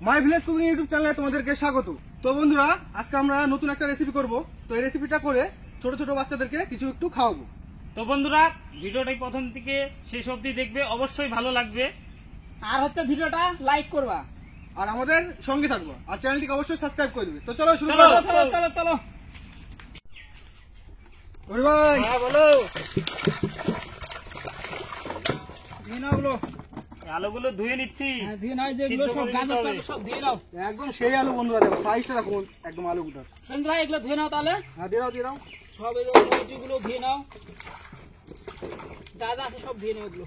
My village cooking YouTube চ্যানেলে তোমাদেরকে স্বাগত। তো বন্ধুরা, আজকে আমরা নতুন একটা রেসিপি করব। তো এই রেসিপিটা করে ছোট ছোট বাচ্চাদেরকে কিছু একটু খাওয়াবো। তো বন্ধুরা, ভিডিওটাই প্রথম থেকে শেষ অবধি দেখবে, অবশ্যই ভালো লাগবে। আর ভিডিওটা লাইক করবা আর আমাদের সঙ্গে থাকবা, আর চ্যানেলটিকে অবশ্যই সাবস্ক্রাইব করে দিবে। তো চলো শুরু চলো, করো। চলো চলো চলো। ওরে ভাই, হ্যাঁ বলো। কি না বলো? আলুগুলো ধুয়ে নিচ্ছি। হ্যাঁ, ধুয়ে নাও, যেগুলো সিদ্ধ সব করে গাজর নিতে হবে। টাজর সব ধুয়ে নাও। একদম সেই আলু বন্ধুরা, দেখো সাইজটা দেখো একদম আলুগুলো। সঞ্জু ভাই, এগুলো ধুয়ে নাও তাহলে। হ্যাঁ, দিয়ে দাও দিয়ে দাও। সব এই সবজিগুলো ধুয়ে নাও, যা যা আছে সব ধুয়ে নাও এগুলো।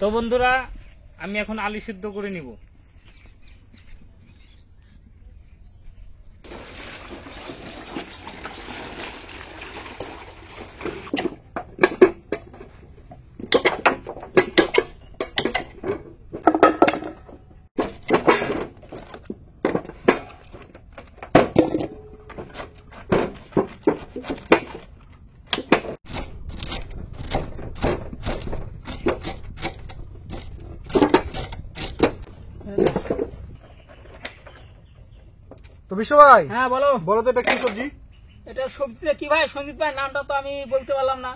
তো বন্ধুরা, আমি এখন আলু সিদ্ধ করে নিব। তো বিশ্ব ভাই, হ্যাঁ বলো। বলো তো এটা কি সবজি? এটা সবজিটা কি ভাই? সঞ্জিত ভাই, নামটা তো আমি বলতে পারলাম না।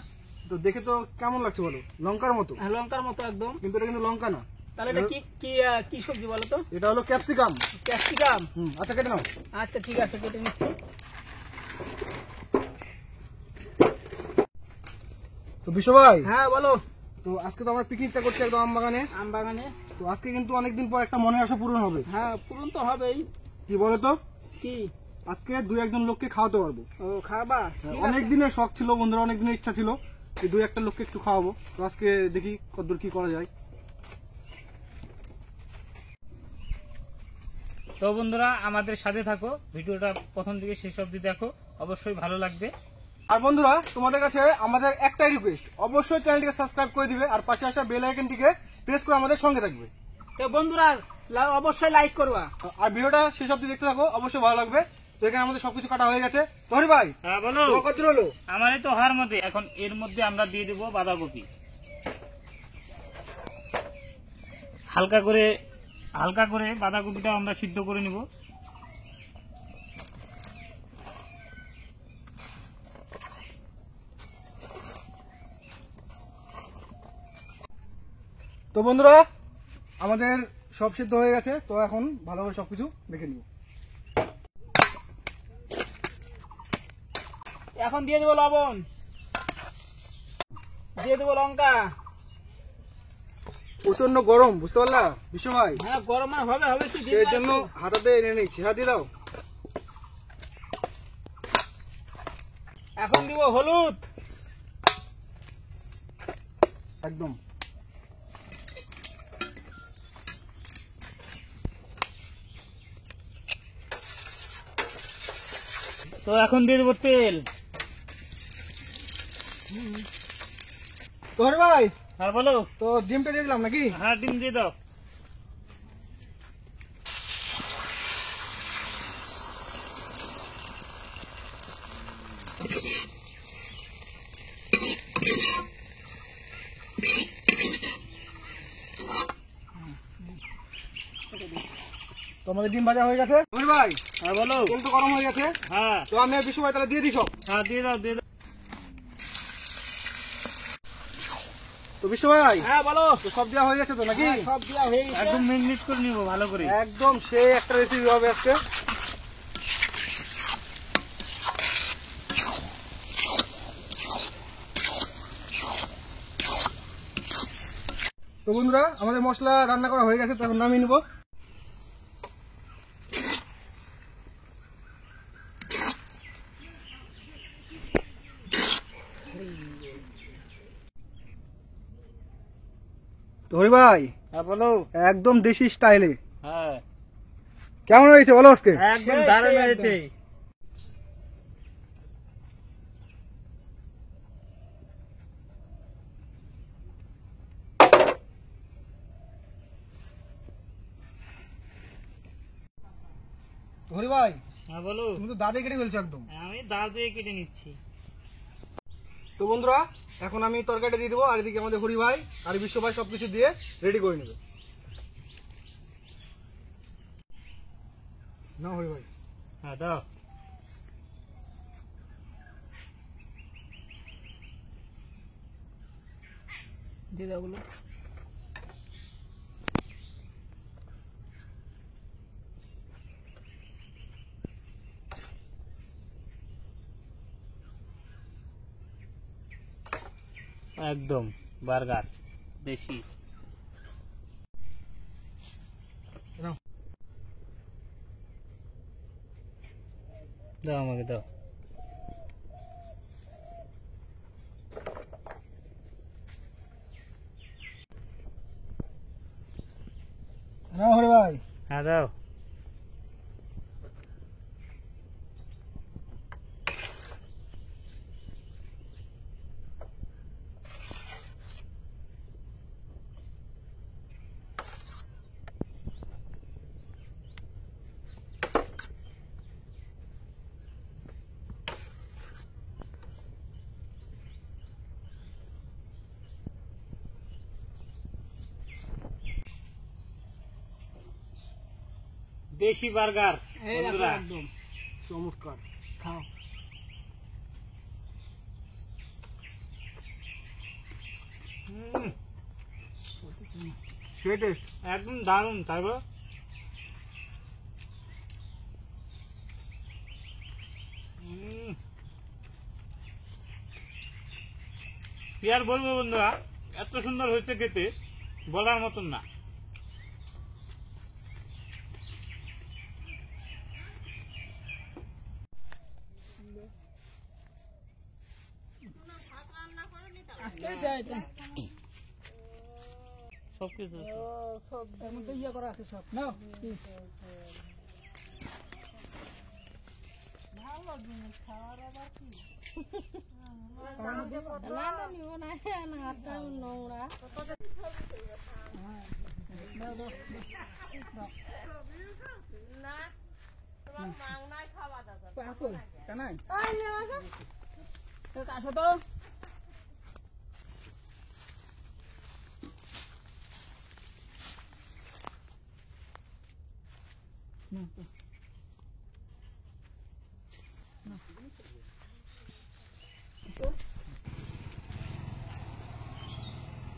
তো দেখে তো কেমন লাগছে বলো? লঙ্কার মতো, হ্যাঁ, লঙ্কার মতো একদম। কিন্তু এটা কিন্তু লঙ্কা না। তাহলে এটা কি কি কি সবজি বলো তো? এটা হলো ক্যাপসিকাম। ক্যাপসিকাম। আচ্ছা, কেটে নাও। আচ্ছা ঠিক আছে, কেটে নিচ্ছি। তো বিশ্ব ভাই, হ্যাঁ বলো। তো আজকে তো আমরা পিকনিকটা করছি একদম আম বাগানে। আম বাগানে। তো আজকে কিন্তু অনেকদিন পর একটা মনের আশা পূরণ হবে। হ্যাঁ, পূরণ তো হবেই। কি বলো তো? কি? আজকে দুই একজন লোককে খাওয়াতে পারবো। ও, খাবা? ঠিক আছে। অনেক দিনের শখ ছিল বন্ধুরা, অনেক দিনের ইচ্ছা ছিল যে দুই একটা লোককে একটু খাওয়াবো। তো আজকে দেখি কতদূর কি করা যায়। তো বন্ধুরা, আমাদের সাথে থাকো, ভিডিওটা প্রথম থেকে শেষ অবধি দেখো, অবশ্যই ভালো লাগবে। আর বন্ধুরা, তোমাদের কাছে আমাদের একটাই রিকোয়েস্ট, অবশ্যই চ্যানেলটিকে সাবস্ক্রাইব করে দিবে আর পাশে আসা বেল আইকনটিকে প্রেস করে আমাদের সঙ্গে থাকবে। তো বন্ধুরা, অবশ্যই লাইক করবা। আর ভিডিওটা শেষ অবধি দেখতে থাকো, অবশ্যই ভালো লাগবে। তো এখানে আমাদের সবকিছু কাটা হয়ে গেছে। ধরি ভাই, হ্যাঁ বলো। তোমার কত হলো? আমার তো হার মধ্যে এখন এর মধ্যে আমরা দিয়ে দেবো বাঁধাকপি। হালকা করে বাঁধাকপিটা আমরা সিদ্ধ করে নিব। তো বন্ধুরা, আমাদের সব সিদ্ধ হয়ে গেছে। তো এখন ভালোভাবে সবকিছু দেখে নিব। এখন দিয়ে দেবো লবণ, দিয়ে দেবো লঙ্কা। প্রচন্ড গরম, বুঝতে পারলা বিশ্ব ভাই? হ্যাঁ, গরম আর হবে হবে কি? এর জন্য হাতাতে এনে নিচ্ছি। হাত দিয়ে দাও। এখন দিব হলুদ, একদম। তো এখন দিয়ে দেবো তেল। তো হরি ভাই, হ্যাঁ বলো। তো ডিমটা দিয়ে দিলাম নাকি? হ্যাঁ, ডিম দিয়ে দাও। তো আমাদের ডিম ভাজা হয়ে গেছে। হরি ভাই, হ্যাঁ বলো। তেল তো গরম হয়ে গেছে। হ্যাঁ তো আমি আর বিশ্ব ভাই তাহলে দিয়ে দিই সব। হ্যাঁ, দিয়ে দাও দিয়ে দাও। তো বিশ্ব ভাই, হ্যাঁ বলো। তো সব দেওয়া হয়ে গেছে তো নাকি? হ্যাঁ, সব দেওয়া হয়ে গেছে। একদম মিনিট করে নিবো ভালো করে। একদম সেই একটা রেসিপি হবে আজকে। তো বন্ধুরা, আমাদের মশলা রান্না করা হয়ে গেছে। তো এখন নামিয়ে নিব। তো হরি ভাই হ্যাঁ বলো। একদম দেশি স্টাইলে হ্যাঁ কেমন হয়েছে বলো আজকে? একদম দারুণ হয়েছে। হরি ভাই হ্যাঁ বলো। তুমি তো দাঁতে কেটে ফেলছো একদম। আমি দাঁত দিয়ে কেটে নিচ্ছি। তো বন্ধুরা এখন আমি তরকারিটা দিয়ে দেবো, আর এদিকে আমাদের হরি ভাই আর বিশ্ব ভাই সবকিছু দিয়ে রেডি করে নেবে। না হরি ভাই হ্যাঁ দাও। দিয়ে দাও ওগুলো। একদম বার্গার দেশি। নাও। দাও আমাকে দাও। না হরি ভাই হ্যাঁ দাও। দেশি বার্গার এই দেখো বন্ধুরা। একদম চমৎকার খাও। সে টেস্ট। একদম দারুণ তাই গো। কি আর বলবো বন্ধুরা, এত সুন্দর হয়েছে খেতে বলার মতন না। আজকে যায় এটা। সবকিছু সব এর মধ্যে ইয়ে করা আছে সব। নাও। আসো তো।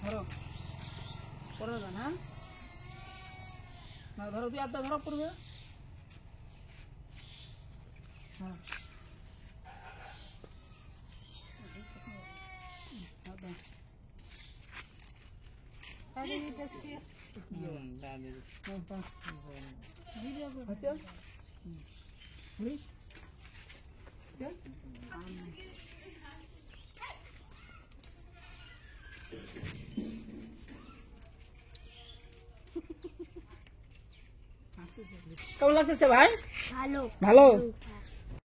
ধরো পড়ে যান। হ্যাঁ না ধরো তুই আটটা ধরো পড়বে। হ্যাঁ কেমন লাগতেছে ভাই? ভালো ভালো।